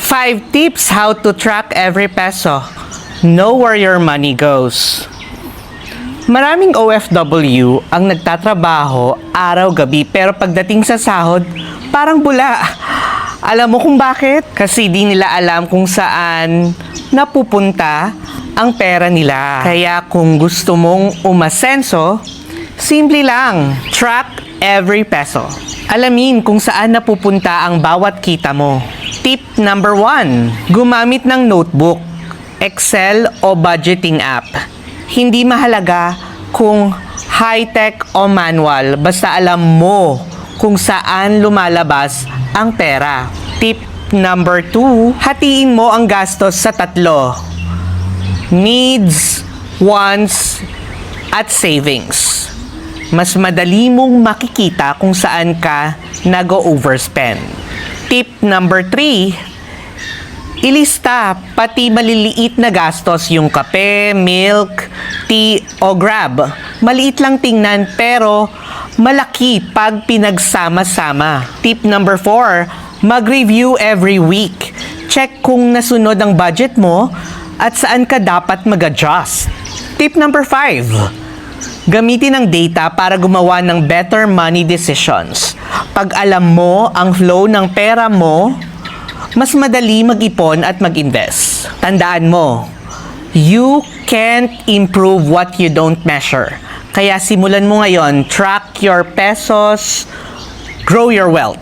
5 tips how to track every peso. Know where your money goes. Maraming OFW ang nagtatrabaho araw-gabi pero pagdating sa sahod, parang bula. Alam mo kung bakit? Kasi di nila alam kung saan napupunta ang pera nila. Kaya kung gusto mong umasenso, simple lang, track every peso. Alamin kung saan napupunta ang bawat kita mo. Tip number 1, gumamit ng notebook, Excel o budgeting app. Hindi mahalaga kung high-tech o manual, basta alam mo kung saan lumalabas ang pera. Tip number 2, hatiin mo ang gastos sa 3. Needs, wants, at savings. Mas madali mong makikita kung saan ka nag-overspend. Tip number 3, ilista pati maliliit na gastos, yung kape, milk, tea, o Grab. Maliit lang tingnan pero malaki pag pinagsama-sama. Tip number 4, mag-review every week. Check kung nasunod ang budget mo at saan ka dapat mag-adjust. Tip number 5, gamitin ang data para gumawa ng better money decisions. Pag alam mo ang flow ng pera mo, mas madali mag-ipon at mag-invest. Tandaan mo, you can't improve what you don't measure. Kaya simulan mo ngayon, track your pesos, grow your wealth.